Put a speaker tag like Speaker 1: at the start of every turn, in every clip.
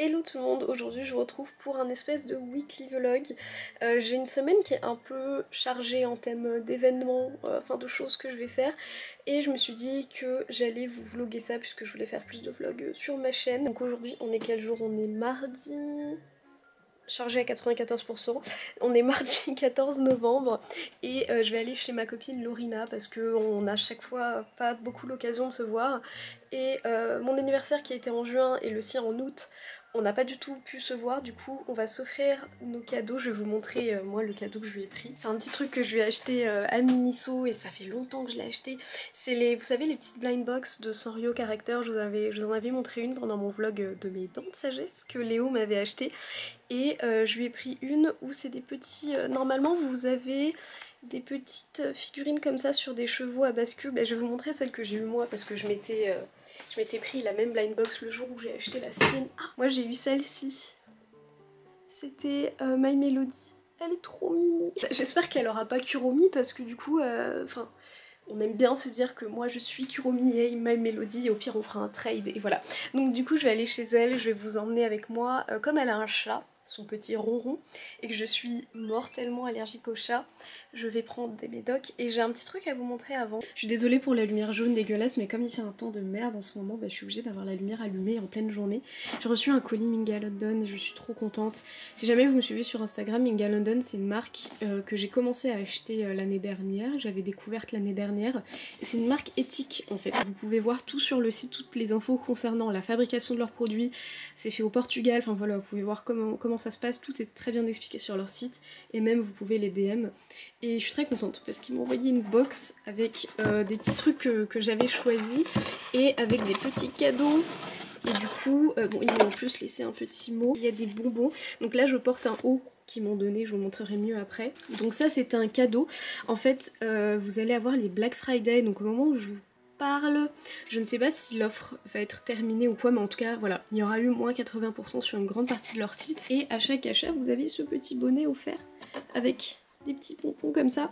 Speaker 1: Hello tout le monde, aujourd'hui je vous retrouve pour un espèce de weekly vlog. J'ai une semaine qui est un peu chargée en thème d'événements, enfin de choses que je vais faire. Et je me suis dit que j'allais vous vlogger ça puisque je voulais faire plus de vlogs sur ma chaîne. Donc aujourd'hui on est quel jour? On est mardi... chargé à 94%. On est mardi 14 novembre et je vais aller chez ma copine Lorina parce qu'on a chaque fois pas beaucoup l'occasion de se voir. Et mon anniversaire qui a été en juin et le sien en août, on n'a pas du tout pu se voir, du coup on va s'offrir nos cadeaux. Je vais vous montrer moi le cadeau que je lui ai pris. C'est un petit truc que je lui ai acheté à Miniso et ça fait longtemps que je l'ai acheté. C'est les, vous savez, les petites blind box de Sanrio Character. Je vous en avais montré une pendant mon vlog de mes dents de sagesse que Léo m'avait acheté. Et je lui ai pris une où c'est des petits... normalement vous avez des petites figurines comme ça sur des chevaux à bascule. Je vais vous montrer celle que j'ai eue moi parce que je m'étais pris la même blind box le jour où j'ai acheté la sienne. Ah, moi j'ai eu celle-ci. C'était My Melody. Elle est trop mimi. J'espère qu'elle aura pas Kuromi parce que du coup, enfin... on aime bien se dire que moi je suis Kuromi et My Melody et au pire on fera un trade et voilà. Donc du coup je vais aller chez elle, je vais vous emmener avec moi. Comme elle a un chat, son petit ronron, et que je suis mortellement allergique au chat, je vais prendre des médocs et j'ai un petit truc à vous montrer avant. Je suis désolée pour la lumière jaune dégueulasse mais comme il fait un temps de merde en ce moment, je suis obligée d'avoir la lumière allumée en pleine journée. J'ai reçu un colis Minga London et je suis trop contente. Si jamais vous me suivez sur Instagram, Minga London c'est une marque que j'ai commencé à acheter l'année dernière, j'avais découverte l'année dernière. C'est une marque éthique en fait, vous pouvez voir tout sur le site, toutes les infos concernant la fabrication de leurs produits, c'est fait au Portugal, enfin voilà, vous pouvez voir comment ça se passe, tout est très bien expliqué sur leur site et même vous pouvez les DM. Et je suis très contente parce qu'ils m'ont envoyé une box avec des petits trucs que j'avais choisis et avec des petits cadeaux. Et du coup, bon, ils m'ont en plus laissé un petit mot. Il y a des bonbons. Donc là, je porte un haut qu'ils m'ont donné, je vous montrerai mieux après. Donc ça, c'était un cadeau. En fait, vous allez avoir les Black Friday. Donc au moment où je vous parle, je ne sais pas si l'offre va être terminée ou quoi, mais en tout cas, voilà, il y aura eu moins 80% sur une grande partie de leur site. Et à chaque achat, vous avez ce petit bonnet offert avec des petits pompons comme ça.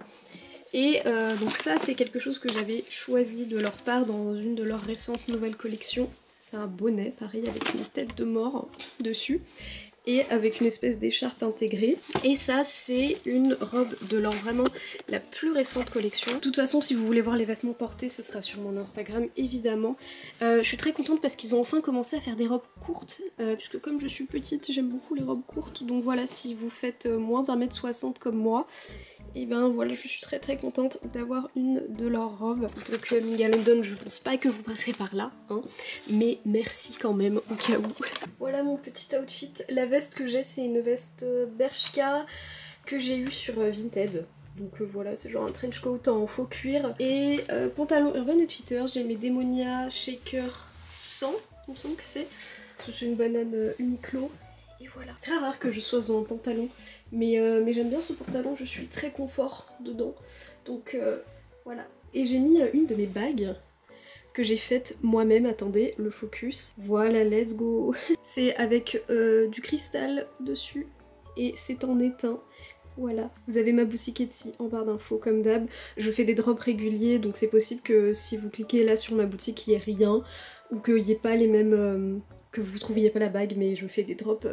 Speaker 1: Et donc ça, c'est quelque chose que j'avais choisi de leur part dans une de leurs récentes nouvelles collections. C'est un bonnet, pareil, avec une tête de mort dessus et avec une espèce d'écharpe intégrée. Et ça, c'est une robe de leur vraiment la plus récente collection. De toute façon, si vous voulez voir les vêtements portés, ce sera sur mon Instagram, évidemment. Je suis très contente parce qu'ils ont enfin commencé à faire des robes courtes, puisque comme je suis petite, j'aime beaucoup les robes courtes. Donc voilà, si vous faites moins d'1m60 comme moi, et ben voilà, je suis très contente d'avoir une de leurs robes. Donc Minga London, je pense pas que vous passerez par là, hein, mais merci quand même au cas où. Voilà mon petit outfit. La veste que j'ai, c'est une veste Bershka que j'ai eue sur Vinted. Donc voilà, c'est genre un trench coat en faux cuir. Et pantalon Urban Outfitters, j'ai mes Demonia Shaker 100, il me semble que c'est. C'est une banane Uniqlo. Et voilà. C'est très rare que je sois en pantalon, mais j'aime bien ce pantalon, je suis très confort dedans. Donc voilà. Et j'ai mis une de mes bagues que j'ai faite moi-même, attendez, le focus. Voilà, let's go. C'est avec du cristal dessus et c'est en étain. Voilà, vous avez ma boutique Etsy en barre d'infos comme d'hab. Je fais des drops réguliers, donc c'est possible que si vous cliquez là sur ma boutique, il n'y ait rien, ou qu'il n'y ait pas les mêmes... que vous trouviez pas la bague, mais je fais des drops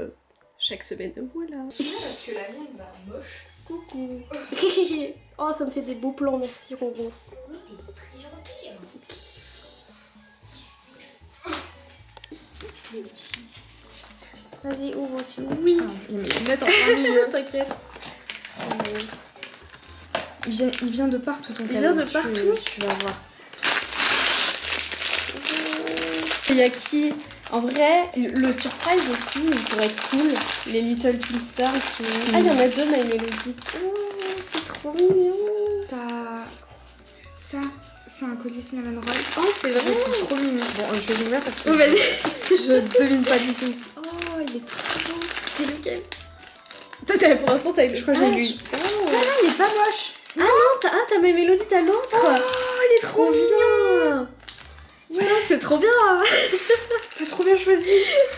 Speaker 1: chaque semaine. Voilà.
Speaker 2: C'est bien parce que la mienne va moche.
Speaker 1: Coucou. Oh, ça me fait des beaux plans, merci Ronron.
Speaker 2: Oui, t'es très gentille.
Speaker 1: Vas-y, ouvre aussi. Oui.
Speaker 2: Il met une note en plein milieu.
Speaker 1: T'inquiète.
Speaker 2: Il vient de partout ton cadeau.
Speaker 1: Il vient de partout.
Speaker 2: Tu vas voir. Il y a qui? En vrai, le surprise aussi, il pourrait être cool. Les Little Twin Stars sont...
Speaker 1: Ah, il y en a deux, My Melody. Oh, c'est trop mignon.
Speaker 2: T'as... Ça, c'est un collier cinnamon roll.
Speaker 1: Oh, c'est vrai.
Speaker 2: C'est trop mignon. Bon, je vais l'ouvrir parce que
Speaker 1: Oh, vas-y.
Speaker 2: je devine pas du tout.
Speaker 1: Oh, il est trop beau. C'est lequel? Toi, pour l'instant, t'as eu...
Speaker 2: Je crois que j'ai lui.
Speaker 1: Oh.
Speaker 2: Ça là, il est pas moche.
Speaker 1: Ah non, t'as My Melody, t'as l'autre.
Speaker 2: Oh, il est trop bien.
Speaker 1: Ouais, c'est trop bien.
Speaker 2: T'as trop bien choisi.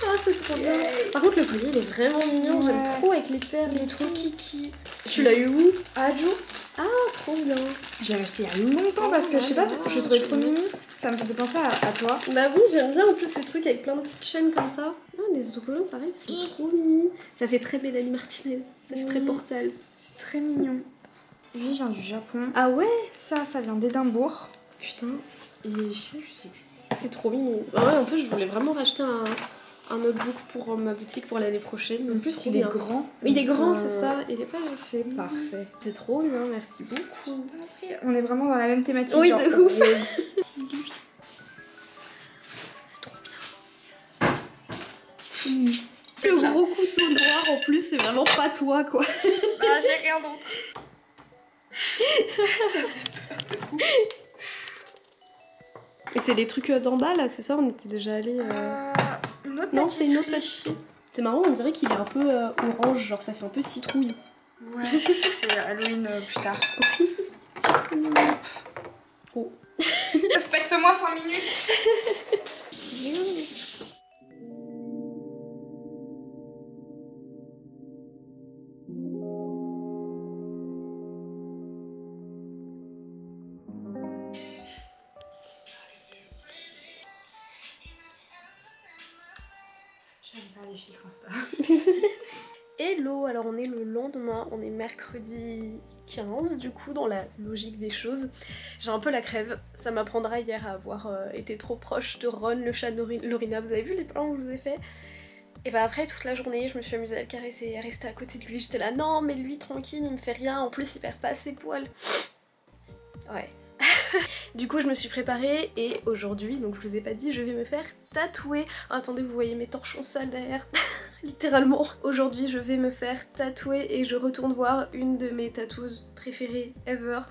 Speaker 1: Ah, c'est trop bien. Par contre, le collier, il est vraiment mignon.
Speaker 2: Ouais.
Speaker 1: J'aime trop avec les perles.
Speaker 2: Il est trop kiki.
Speaker 1: Tu l'as eu où?
Speaker 2: À Adjo.
Speaker 1: Ah, trop bien.
Speaker 2: Je l'avais acheté il y a longtemps parce que je sais pas, je le trouvais trop mignon. Ça me faisait penser à toi.
Speaker 1: Bah oui, j'aime bien en plus ces trucs avec plein de petites chaînes comme ça. Ah, les autocollants, pareil, c'est trop mimi. Ça fait très Mélanie Martinez, ça fait très Portals.
Speaker 2: C'est très mignon. Lui vient du Japon.
Speaker 1: Ah ouais?
Speaker 2: Ça vient d'Édimbourg.
Speaker 1: Putain. Et je sais plus. C'est trop mimi. Ah ouais, en plus, je voulais vraiment racheter un notebook pour ma boutique pour l'année prochaine.
Speaker 2: En plus, il est grand.
Speaker 1: Il est grand, c'est ça. Il est pas...
Speaker 2: C'est parfait.
Speaker 1: C'est trop bien, merci beaucoup.
Speaker 2: On est vraiment dans la même thématique.
Speaker 1: Oui,
Speaker 2: genre,
Speaker 1: de ouf. C'est trop bien. Le gros couteau noir en plus, c'est vraiment pas toi quoi.
Speaker 2: Bah, j'ai rien d'autre.
Speaker 1: Et c'est les trucs d'en bas là, c'est ça? On était déjà allés.
Speaker 2: Une autre
Speaker 1: non, c'est une autre pâtisserie. C'est marrant, on dirait qu'il est un peu orange, genre ça fait un peu citrouille.
Speaker 2: Ouais, c'est Halloween plus tard.
Speaker 1: Oh.
Speaker 2: Respecte-moi 5 minutes. J'aime pas les filtres Insta.
Speaker 1: Hello, alors on est le lendemain, on est mercredi 15 du coup dans la logique des choses. J'ai un peu la crève, ça m'apprendra hier à avoir été trop proche de Ron, le chat de Lorina. Vous avez vu les plans que je vous ai fait? Et bah après toute la journée je me suis amusée à le caresser, à rester à côté de lui, j'étais là non mais lui tranquille il me fait rien, en plus il perd pas ses poils. Ouais. Du coup je me suis préparée et aujourd'hui, donc je vous ai pas dit, je vais me faire tatouer. Attendez, vous voyez mes torchons sales derrière. Littéralement. Aujourd'hui je vais me faire tatouer et je retourne voir une de mes tatoueuses préférées ever,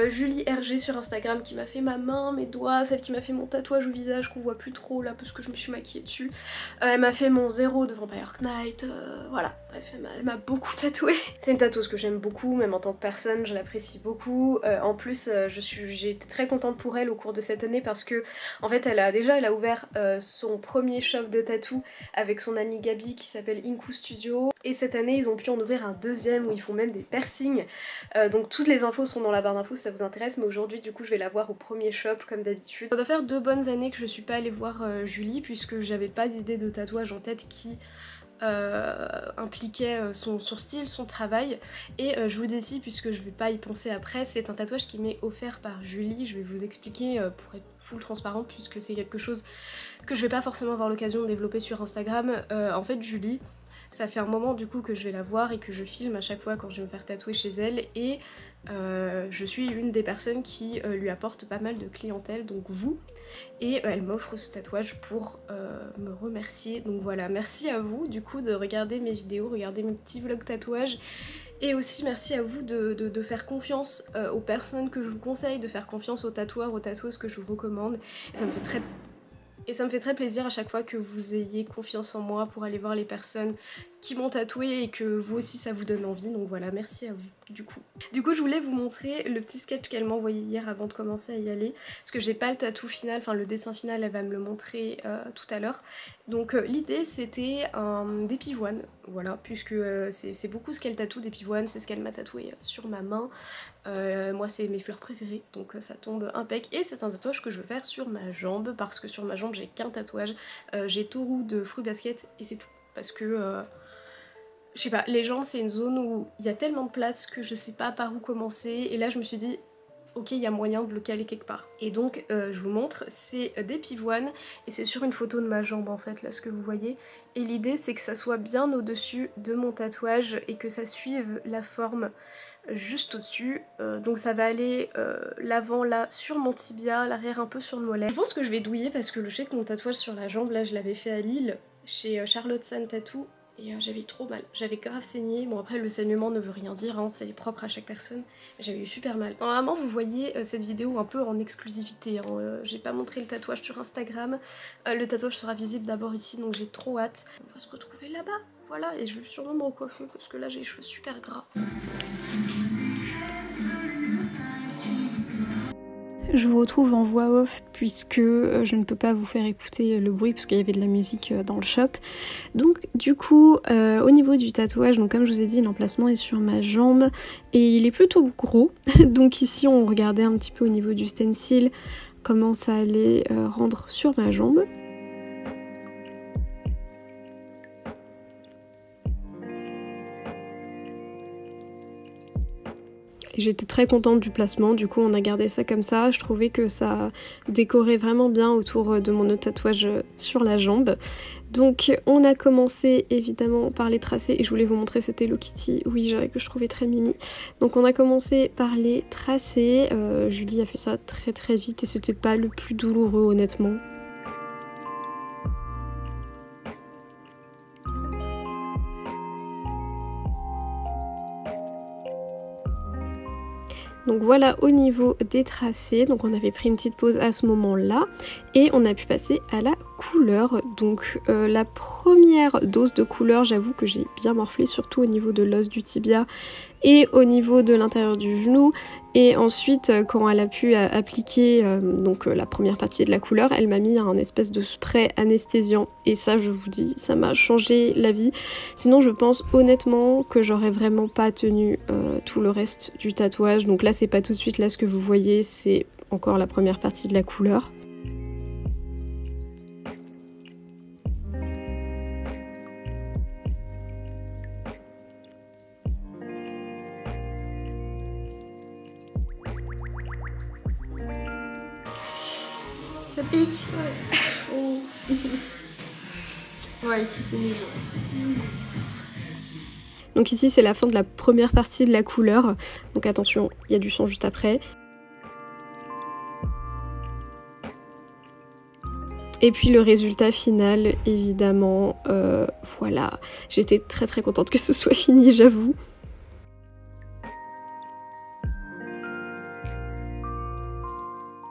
Speaker 1: Julie RG sur Instagram, qui m'a fait ma main, mes doigts, celle qui m'a fait mon tatouage au visage qu'on voit plus trop là parce que je me suis maquillée dessus. Elle m'a fait mon 0 de Vampire Knight, voilà, bref elle m'a beaucoup tatoué. C'est une tatoueuse que j'aime beaucoup, même en tant que personne je l'apprécie beaucoup. En plus j'ai été très contente pour elle au cours de cette année parce que en fait elle a ouvert son premier shop de tatou avec son amie Gabi qui s'appelle Inku Studio, et cette année ils ont pu en ouvrir un deuxième où ils font même des piercings. Donc toutes les infos sont dans la barre d'infos si ça vous intéresse, mais aujourd'hui du coup je vais la voir au premier shop comme d'habitude. Ça doit faire 2 bonnes années que je suis pas allée voir Julie puisque j'avais pas d'idée de tatouage en tête qui impliquait son style, son travail, et je vous dis puisque je vais pas y penser après, c'est un tatouage qui m'est offert par Julie. Je vais vous expliquer pour être full transparent puisque c'est quelque chose que je vais pas forcément avoir l'occasion de développer sur Instagram. En fait Julie, ça fait un moment du coup que je vais la voir et que je filme à chaque fois quand je vais me faire tatouer chez elle, et je suis une des personnes qui lui apporte pas mal de clientèle, donc vous, et elle m'offre ce tatouage pour me remercier. Donc voilà, merci à vous du coup de regarder mes vidéos, regarder mes petits vlogs tatouages, et aussi merci à vous de faire confiance aux personnes que je vous conseille, de faire confiance aux tatoueurs, aux tatoueuses que je vous recommande, et ça me fait très plaisir à chaque fois que vous ayez confiance en moi pour aller voir les personnes qui m'ont tatoué et que vous aussi ça vous donne envie, donc voilà, merci à vous du coup. Du coup je voulais vous montrer le petit sketch qu'elle m'a envoyé hier avant de commencer à y aller, parce que j'ai pas le tatou final, enfin le dessin final elle va me le montrer tout à l'heure. Donc l'idée c'était des pivoines, voilà, puisque c'est beaucoup ce qu'elle tatoue, des pivoines, c'est ce qu'elle m'a tatoué sur ma main. Moi c'est mes fleurs préférées, donc ça tombe impec, et c'est un tatouage que je veux faire sur ma jambe, parce que sur ma jambe j'ai qu'un tatouage, j'ai Toru de Fruit Basket et c'est tout, parce que je sais pas, les jambes c'est une zone où il y a tellement de place que je sais pas par où commencer, et là je me suis dit ok il y a moyen de le caler quelque part. Et donc je vous montre, c'est des pivoines et c'est sur une photo de ma jambe en fait, là ce que vous voyez, et l'idée c'est que ça soit bien au dessus de mon tatouage et que ça suive la forme juste au-dessus, donc ça va aller l'avant là sur mon tibia, l'arrière un peu sur le mollet. Je pense que je vais douiller parce que je sais que mon tatouage sur la jambe là je l'avais fait à Lille chez Charlotte San Tattoo, et j'avais trop mal, j'avais grave saigné. Bon après le saignement ne veut rien dire, hein, c'est propre à chaque personne, mais j'avais eu super mal. Normalement vous voyez cette vidéo un peu en exclusivité, hein. J'ai pas montré le tatouage sur Instagram, le tatouage sera visible d'abord ici, donc j'ai trop hâte. On va se retrouver là-bas, voilà, et je vais sûrement me recoiffer parce que là j'ai les cheveux super gras. Je vous retrouve en voix off puisque je ne peux pas vous faire écouter le bruit parce qu'il y avait de la musique dans le shop. Donc du coup au niveau du tatouage, donc comme je vous ai dit l'emplacement est sur ma jambe et il est plutôt gros. Donc ici on regardait un petit peu au niveau du stencil comment ça allait rendre sur ma jambe. J'étais très contente du placement, du coup on a gardé ça comme ça. Je trouvais que ça décorait vraiment bien autour de mon autre tatouage sur la jambe. Donc on a commencé évidemment par les tracés et je voulais vous montrer cette Hello Kitty, oui que je trouvais très mimi. Donc on a commencé par les tracés, Julie a fait ça très très vite et c'était pas le plus douloureux honnêtement. Donc voilà au niveau des tracés, donc on avait pris une petite pause à ce moment-là et on a pu passer à la couleur. Donc la première dose de couleur, j'avoue que j'ai bien morflé, surtout au niveau de l'os du tibia et au niveau de l'intérieur du genou. Et ensuite quand elle a pu appliquer la première partie de la couleur, elle m'a mis un espèce de spray anesthésiant et ça je vous dis, ça m'a changé la vie. Sinon je pense honnêtement que j'aurais vraiment pas tenu tout le reste du tatouage. Donc là c'est pas tout de suite, là ce que vous voyez c'est encore la première partie de la couleur.
Speaker 2: Ça pique. Ouais. Oh. Ouais, ici c'est mieux.
Speaker 1: Donc ici c'est la fin de la première partie de la couleur. Donc attention, il y a du sang juste après. Et puis le résultat final, évidemment, voilà. J'étais très très contente que ce soit fini, j'avoue.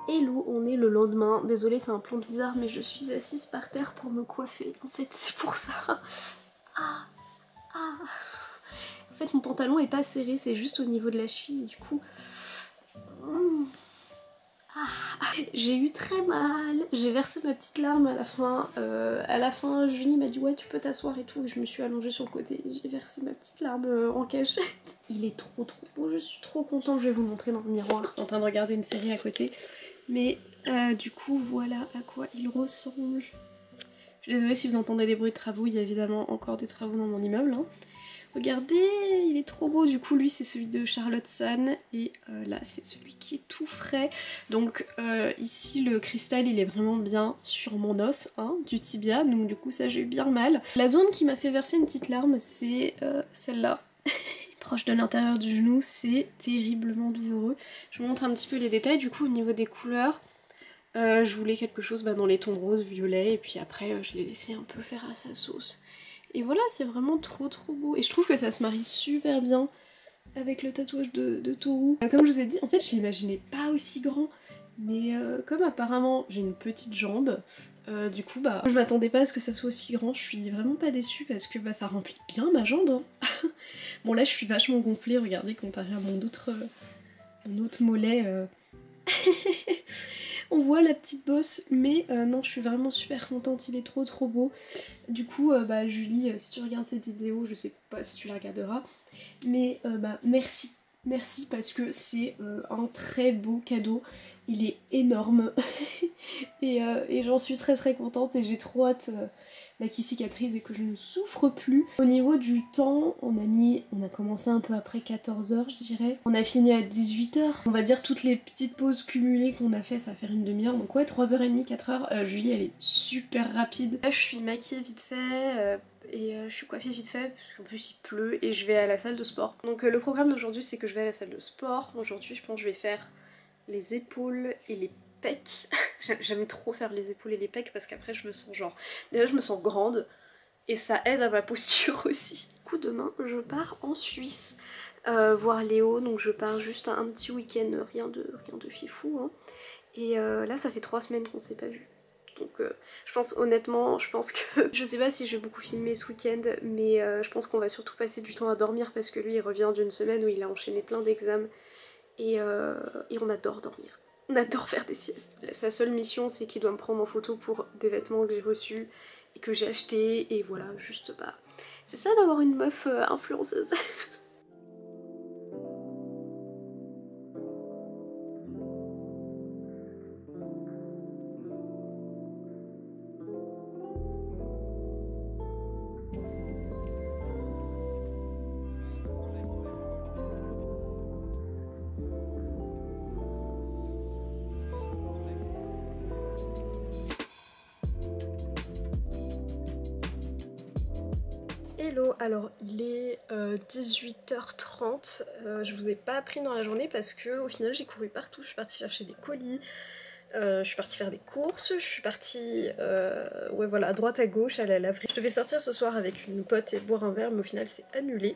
Speaker 1: Hello, on est le lendemain. Désolée, c'est un plan bizarre, mais je suis assise par terre pour me coiffer. En fait, c'est pour ça. Ah, ah. En fait, mon pantalon est pas serré, c'est juste au niveau de la cheville, du coup... J'ai eu très mal, j'ai versé ma petite larme à la fin. Julie m'a dit ouais tu peux t'asseoir et tout, et je me suis allongée sur le côté. J'ai versé ma petite larme en cachette. Il est trop beau, je suis trop contente, je vais vous le montrer dans le miroir. Je suis en train de regarder une série à côté. Mais du coup voilà à quoi il ressemble. Je suis désolée si vous entendez des bruits de travaux, il y a évidemment encore des travaux dans mon immeuble. Hein. Regardez, il est trop beau. Du coup lui c'est celui de Charlotte San et là c'est celui qui est tout frais. Donc ici le cristal il est vraiment bien sur mon os hein, du tibia, donc du coup ça j'ai eu bien mal. La zone qui m'a fait verser une petite larme c'est celle-là. Proche de l'intérieur du genou, c'est terriblement douloureux. Je vous montre un petit peu les détails du coup au niveau des couleurs. Je voulais quelque chose dans les tons roses, violets, et puis après je l'ai laissé un peu faire à sa sauce. Et voilà, c'est vraiment trop beau. Et je trouve que ça se marie super bien avec le tatouage de Toru. Comme je vous ai dit, en fait je l'imaginais pas aussi grand. Mais comme apparemment j'ai une petite jambe, du coup je m'attendais pas à ce que ça soit aussi grand. Je suis vraiment pas déçue parce que ça remplit bien ma jambe. Hein. Bon là je suis vachement gonflée, regardez, comparé à mon autre mollet. On voit la petite bosse, mais non, je suis vraiment super contente, il est trop beau. Du coup, Julie, si tu regardes cette vidéo, je sais pas si tu la regarderas, mais merci. Merci parce que c'est un très beau cadeau, il est énorme et j'en suis très contente et j'ai trop hâte qu'il cicatrise et que je ne souffre plus. Au niveau du temps, on a commencé un peu après 14h je dirais. On a fini à 18h. On va dire toutes les petites pauses cumulées qu'on a fait, ça va faire une demi-heure. Donc ouais, 3h30, 4h. Julie elle est super rapide. Là je suis maquillée vite fait. Et je suis coiffée vite fait parce qu'en plus il pleut et je vais à la salle de sport. Donc le programme d'aujourd'hui c'est que je vais à la salle de sport. Aujourd'hui je pense que je vais faire les épaules et les pecs. J'aime trop faire les épaules et les pecs parce qu'après je me sens déjà je me sens grande et ça aide à ma posture aussi. Du coup demain je pars en Suisse voir Léo, donc je pars juste un petit week-end, rien de fifou. Hein. Et là ça fait 3 semaines qu'on s'est pas vu. Donc je pense honnêtement, que je sais pas si je vais beaucoup filmer ce week-end, mais je pense qu'on va surtout passer du temps à dormir parce que lui il revient d'une semaine où il a enchaîné plein d'examens et on adore dormir. On adore faire des siestes. Sa seule mission c'est qu'il doit me prendre en photo pour des vêtements que j'ai reçus et que j'ai achetés et voilà, juste c'est ça d'avoir une meuf influenceuse. Hello, alors il est 18h30, je vous ai pas appris dans la journée parce que au final j'ai couru partout, je suis partie chercher des colis, je suis partie faire des courses, je suis partie ouais voilà, à droite à gauche, aller à la laverie. Je devais sortir ce soir avec une pote et boire un verre mais au final c'est annulé.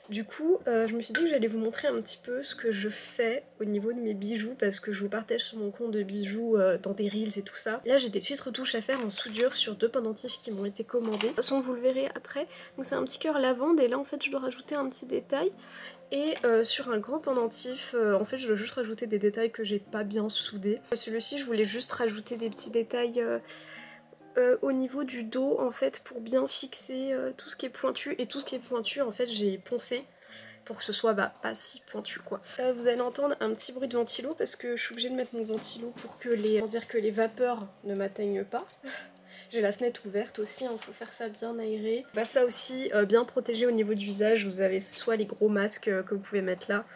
Speaker 1: Du coup je me suis dit que j'allais vous montrer un petit peu ce que je fais au niveau de mes bijoux parce que je vous partage sur mon compte de bijoux dans des reels et tout ça. Là j'ai des petites retouches à faire en soudure sur 2 pendentifs qui m'ont été commandés. De toute façon vous le verrez après. Donc c'est un petit cœur lavande et là en fait je dois rajouter un petit détail. Et sur un grand pendentif, en fait je dois juste rajouter des détails que j'ai pas bien soudés. Celui-ci je voulais juste rajouter des petits détails au niveau du dos en fait pour bien fixer tout ce qui est pointu. Et tout ce qui est pointu en fait j'ai poncé pour que ce soit pas si pointu quoi. Vous allez entendre un petit bruit de ventilo parce que je suis obligée de mettre mon ventilo pour dire que les vapeurs ne m'atteignent pas. J'ai la fenêtre ouverte aussi, il faut faire ça bien aéré. Bah ça aussi, bien protégé au niveau du visage, vous avez soit les gros masques que vous pouvez mettre là.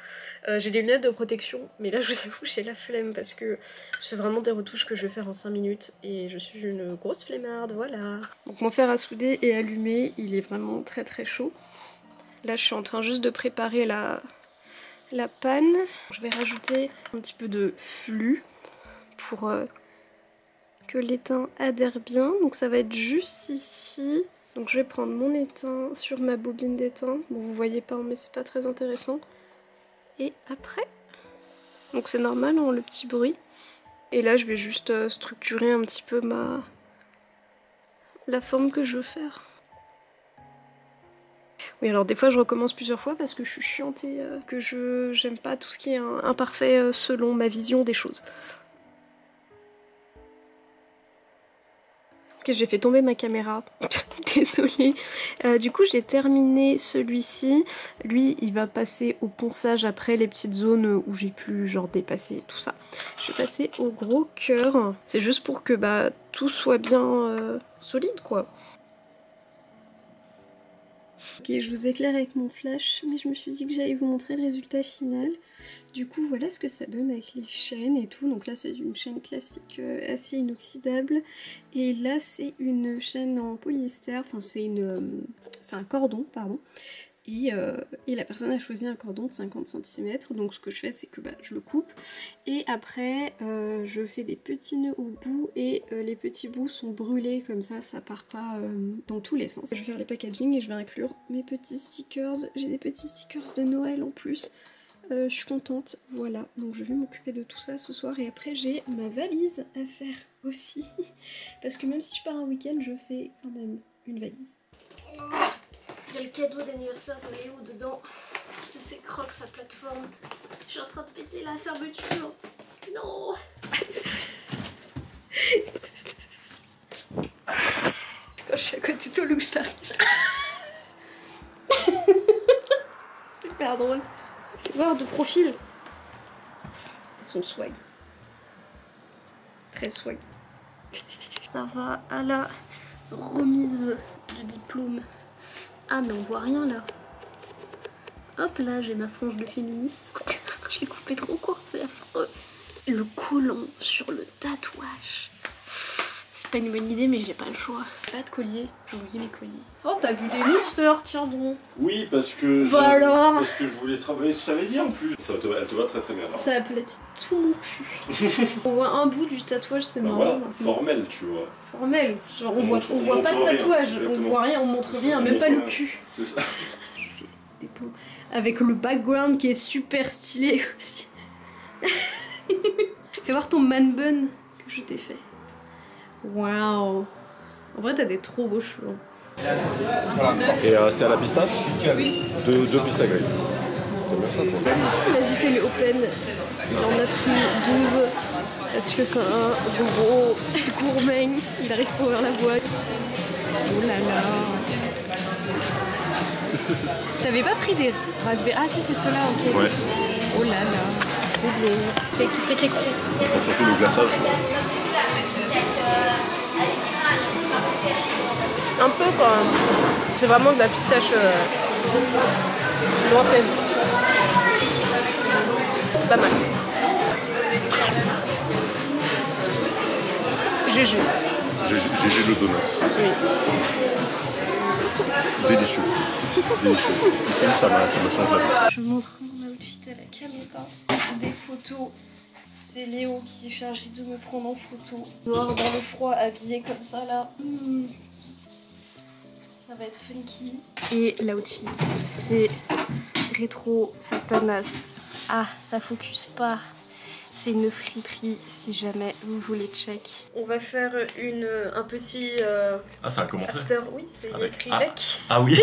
Speaker 1: J'ai des lunettes de protection, mais là je vous avoue j'ai la flemme parce que c'est vraiment des retouches que je vais faire en 5 minutes et je suis une grosse flemmarde, voilà. Donc mon fer à souder est allumé, il est vraiment très très chaud. Là je suis en train juste de préparer la panne. Je vais rajouter un petit peu de flux pour que l'étain adhère bien, donc ça va être juste ici. Donc je vais prendre mon étain sur ma bobine d'étain, bon vous voyez pas mais c'est pas très intéressant. Et après, donc c'est normal hein, le petit bruit. Et là je vais juste structurer un petit peu la forme que je veux faire. Oui alors des fois je recommence plusieurs fois parce que je suis chiante et que j'aime pas tout ce qui est imparfait selon ma vision des choses. Ok, j'ai fait tomber ma caméra, désolée. Du coup j'ai terminé celui-ci. Lui il va passer au ponçage après les petites zones où j'ai pu genre dépasser tout ça. Je vais passer au gros cœur. C'est juste pour que bah tout soit bien solide quoi. Ok, je vous éclaire avec mon flash, mais je me suis dit que j'allais vous montrer le résultat final. Du coup, voilà ce que ça donne avec les chaînes et tout. Donc là, c'est une chaîne classique acier inoxydable. Et là, c'est une chaîne en polyester. Enfin, c'est un cordon, pardon. Et la personne a choisi un cordon de 50 cm. Donc ce que je fais, c'est que je le coupe. Et après, je fais des petits nœuds au bout. Et les petits bouts sont brûlés comme ça part pas dans tous les sens. Je vais faire les packaging et je vais inclure mes petits stickers. J'ai des petits stickers de Noël en plus. Je suis contente, voilà, donc je vais m'occuper de tout ça ce soir et après j'ai ma valise à faire aussi parce que même si je pars un week-end je fais quand même une valise. Il y a le cadeau d'anniversaire de Léo dedans, c'est ses crocs, sa plateforme. Je suis en train de péter la fermeture, non. Quand je suis à côté de toi, Lou, je t'arrive. C'est super drôle. Voir de profil. Son swag. Très swag. Ça va à la remise du diplôme. Ah mais on voit rien là. Hop là j'ai ma frange de féministe. Je l'ai coupé trop court, c'est affreux. Le collant sur le tatouage. C'est pas une bonne idée mais j'ai pas le choix. Pas de collier, j'ai oublié mes colliers. Oh t'as bu des Monster, tiens bon.
Speaker 3: Oui parce que parce que je voulais travailler, je savais dire en plus. Elle te va très très bien là.
Speaker 1: Ça aplatit tout mon cul. On voit un bout du tatouage, c'est marrant.
Speaker 3: Voilà, formel tu vois.
Speaker 1: Formel, genre on voit pas de tatouage, on voit rien, on montre rien, même pas le cul.
Speaker 3: C'est ça.
Speaker 1: Je fais des ponts avec le background qui est super stylé aussi. Fais voir ton man bun que je t'ai fait. Waouh. En vrai t'as des trop beaux cheveux.
Speaker 3: Et c'est à la pistache. Deux pistes gris. T'aimes bien ça toi?
Speaker 1: Vas-y fais le open. Il en a pris 12 parce que c'est un gros gourmand. Il arrive pas à ouvrir la boîte. Oh là là. T'avais pas pris des raspberries? Ah si c'est ceux-là, ok.
Speaker 3: Ouais.
Speaker 1: Oh là là. Trop beau. Fais qu'écran.
Speaker 3: Ils font surtout le glaçage.
Speaker 1: Un peu quand même. C'est vraiment de la pistache lointaine. C'est pas mal. GG.
Speaker 3: GG le donut.
Speaker 1: Oui.
Speaker 3: Délicieux. Délicieux. Expliquer, ça me change la vie.
Speaker 1: Je montre mon outfit à la caméra. Des photos. C'est Léo qui est chargé de me prendre en photo. Dehors dans le froid, habillé comme ça là. Ça va être funky. Et l'outfit, c'est rétro Satanas. Ah, ça focus pas. C'est une friperie si jamais vous voulez check. On va faire un petit
Speaker 3: Ah, ça a commencé
Speaker 1: after. Oui, c'est écrit rec.
Speaker 3: Ah oui.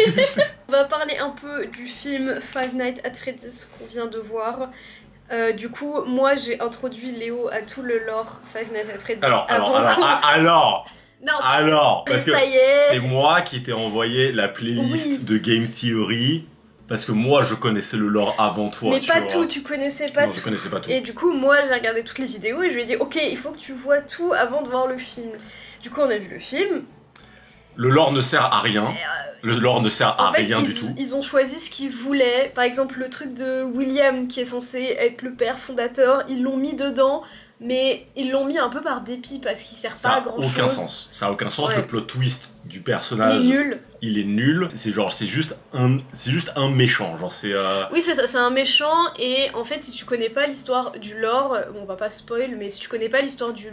Speaker 1: On va parler un peu du film Five Nights at Freddy's qu'on vient de voir. Du coup, moi j'ai introduit Léo à tout le lore Five Nights at Freddy's.
Speaker 3: Alors, parce que
Speaker 1: ça y est.
Speaker 3: c'est moi qui t'ai envoyé la playlist de Game Theory. Parce que moi je connaissais le lore avant toi.
Speaker 1: Mais pas tout, tu connaissais pas tout.
Speaker 3: Non, je connaissais pas tout.
Speaker 1: Et du coup, moi j'ai regardé toutes les vidéos et je lui ai dit ok, il faut que tu vois tout avant de voir le film. Du coup, on a vu le film.
Speaker 3: Le lore ne sert à rien. Le lore ne sert à rien du tout.
Speaker 1: Ils ont choisi ce qu'ils voulaient. Par exemple, le truc de William qui est censé être le père fondateur, ils l'ont mis dedans. Mais ils l'ont mis un peu par dépit parce qu'il sert pas à grand chose.
Speaker 3: Ça a aucun sens.
Speaker 1: Ouais.
Speaker 3: Le plot twist du personnage.
Speaker 1: Il est nul.
Speaker 3: Il est nul. C'est juste un méchant. Genre c'est.
Speaker 1: Oui, c'est ça. C'est un méchant. Et en fait, si tu connais pas l'histoire du lore, bon, on va pas spoil, mais si tu connais pas l'histoire du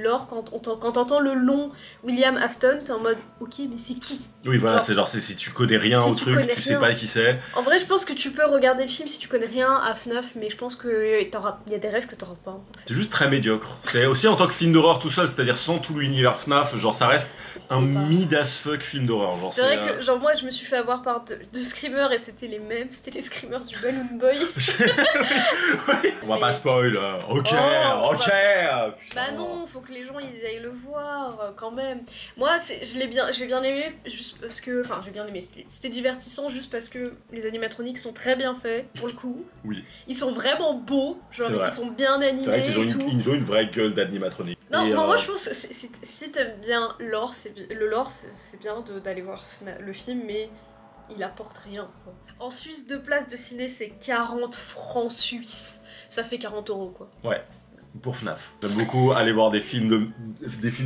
Speaker 1: lore, quand t'entends le nom William Afton, t'es en mode ok, mais c'est qui?
Speaker 3: Oui, voilà. C'est genre si tu connais rien au truc, tu sais pas qui c'est.
Speaker 1: En vrai, je pense que tu peux regarder le film si tu connais rien à FNAF, mais je pense que il y a des rêves que t'auras pas. En fait.
Speaker 3: C'est juste très médiocre. C'est aussi en tant que film d'horreur tout seul, c'est-à-dire sans tout l'univers FNAF, genre ça reste un mid as fuck film d'horreur.
Speaker 1: C'est vrai que genre moi je me suis fait avoir par deux screamers et c'était les mêmes, c'était les screamers du Balloon Boy.
Speaker 3: Oui. On va pas spoil. Ok.
Speaker 1: Bah non, faut que les gens ils aillent le voir quand même. Moi j'ai bien aimé juste parce que j'ai bien aimé. C'était divertissant juste parce que les animatroniques sont très bien faits pour le coup.
Speaker 3: Oui.
Speaker 1: Ils sont vraiment beaux, genre ils sont bien animés.
Speaker 3: C'est vrai qu'ils ont une vraie gueule d'animatronique.
Speaker 1: Non, moi je pense que si t'aimes bien l'or, c'est bien d'aller voir le film, mais il apporte rien. Quoi. En Suisse, 2 places de ciné, c'est 40 francs suisses. Ça fait 40 € quoi. Ouais,
Speaker 3: pour FNAF. J'aime beaucoup aller voir des films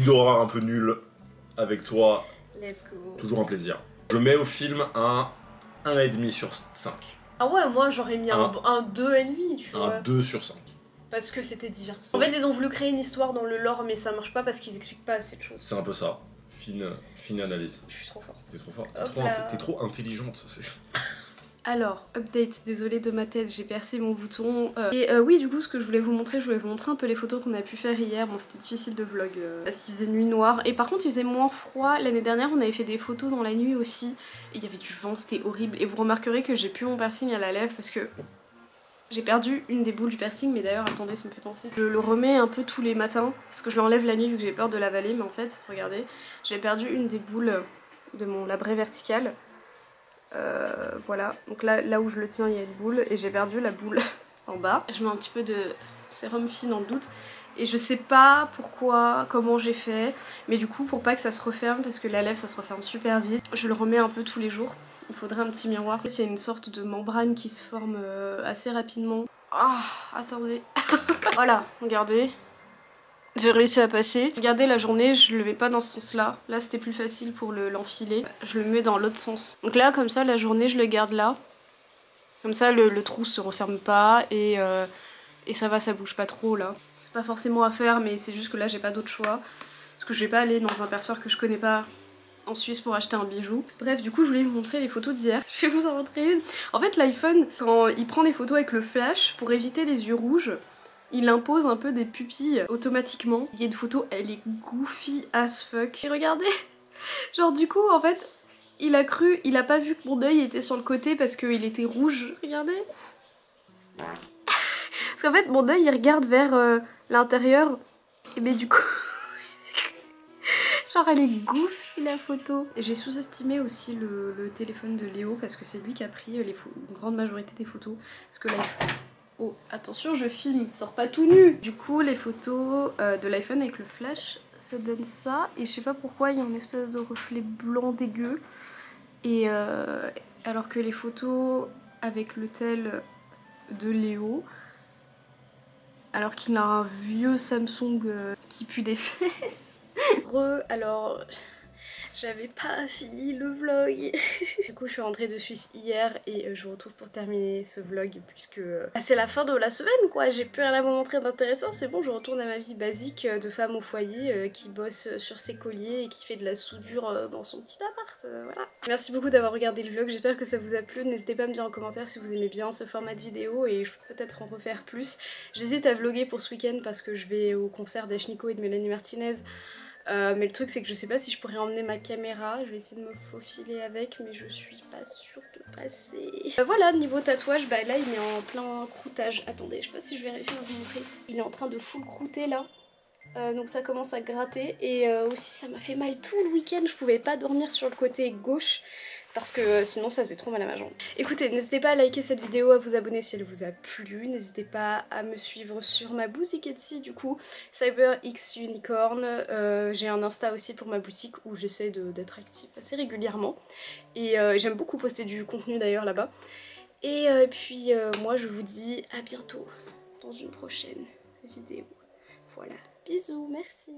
Speaker 3: d'horreur un peu nuls avec toi.
Speaker 1: Let's go.
Speaker 3: Toujours un plaisir. Je mets au film un 1,5 sur 5.
Speaker 1: Ah ouais, moi j'aurais mis un 2,5, tu vois.
Speaker 3: Un 2 sur 5.
Speaker 1: Parce que c'était divertissant. En fait, ils ont voulu créer une histoire dans le lore, mais ça marche pas parce qu'ils expliquent pas assez de choses.
Speaker 3: C'est un peu ça. Fine analyse.
Speaker 1: Je suis trop forte.
Speaker 3: T'es trop forte. T'es trop intelligente.
Speaker 1: Alors, update, désolée de ma tête, j'ai percé mon bouton. Oui, du coup, ce que je voulais vous montrer un peu les photos qu'on a pu faire hier. Bon, c'était difficile de vlog parce qu'il faisait nuit noire. Et par contre, il faisait moins froid. L'année dernière, on avait fait des photos dans la nuit aussi. Et il y avait du vent, c'était horrible. Et vous remarquerez que j'ai plus mon piercing à la lèvre parce que j'ai perdu une des boules du piercing. Mais d'ailleurs, attendez, ça me fait penser. Je le remets un peu tous les matins parce que je l'enlève la nuit vu que j'ai peur de l'avaler. Mais en fait, regardez, j'ai perdu une des boules de mon labret vertical. Voilà, donc là où je le tiens il y a une boule et j'ai perdu la boule en bas. Je mets un petit peu de sérum fine dans le doute et je sais pas pourquoi, comment j'ai fait, mais du coup pour pas que ça se referme, parce que la lèvre ça se referme super vite, je le remets un peu tous les jours. Il faudrait un petit miroir. Il y a une sorte de membrane qui se forme assez rapidement. Ah, attendez. Voilà, regardez. J'ai réussi à passer. Regardez, la journée, je le mets pas dans ce sens-là. Là, c'était plus facile pour l'enfiler. Je le mets dans l'autre sens. Donc là, comme ça, la journée, je le garde là. Comme ça, le trou se referme pas et ça va, ça bouge pas trop là. C'est pas forcément à faire, mais c'est juste que là, j'ai pas d'autre choix. Parce que je vais pas aller dans un perchoir que je connais pas en Suisse pour acheter un bijou. Bref, du coup, je voulais vous montrer les photos d'hier. Je vais vous en montrer une. En fait, l'iPhone, quand il prend des photos avec le flash, pour éviter les yeux rouges, il impose un peu des pupilles automatiquement. Il y a une photo, elle est goofy as fuck. Et regardez, genre du coup en fait, il a pas vu que mon œil était sur le côté parce qu'il était rouge. Regardez. Parce qu'en fait mon œil il regarde vers l'intérieur. Et mais du coup, genre elle est goofy la photo. J'ai sous-estimé aussi le téléphone de Léo parce que c'est lui qui a pris une grande majorité des photos. Parce que là, oh, attention, je filme, sors pas tout nu. Du coup, les photos de l'iPhone avec le flash, ça donne ça. Et je sais pas pourquoi, il y a une espèce de reflet blanc dégueu. Et alors que les photos avec le tel de Léo, alors qu'il a un vieux Samsung qui pue des fesses. Alors, j'avais pas fini le vlog. Du coup je suis rentrée de Suisse hier et je vous retrouve pour terminer ce vlog puisque c'est la fin de la semaine quoi, j'ai plus rien à vous montrer d'intéressant, c'est bon, je retourne à ma vie basique de femme au foyer qui bosse sur ses colliers et qui fait de la soudure dans son petit appart, voilà. Merci beaucoup d'avoir regardé le vlog, j'espère que ça vous a plu, n'hésitez pas à me dire en commentaire si vous aimez bien ce format de vidéo et je peux peut-être en refaire plus. J'hésite à vlogger pour ce week-end parce que je vais au concert d'Ashnikko et de Mélanie Martinez. Mais le truc c'est que je sais pas si je pourrais emmener ma caméra, je vais essayer de me faufiler avec mais je suis pas sûre de passer. Voilà, niveau tatouage, bah là il est en plein croûtage. Attendez, je sais pas si je vais réussir à vous montrer. Il est en train de full croûter là. Donc ça commence à gratter et aussi ça m'a fait mal tout le week-end, je pouvais pas dormir sur le côté gauche parce que sinon ça faisait trop mal à ma jambe. Écoutez, n'hésitez pas à liker cette vidéo, à vous abonner si elle vous a plu, n'hésitez pas à me suivre sur ma boutique Etsy du coup, CyberXUnicorn, j'ai un Insta aussi pour ma boutique où j'essaie d'être active assez régulièrement et j'aime beaucoup poster du contenu d'ailleurs là-bas. Et puis moi je vous dis à bientôt dans une prochaine vidéo. Voilà, bisous, merci.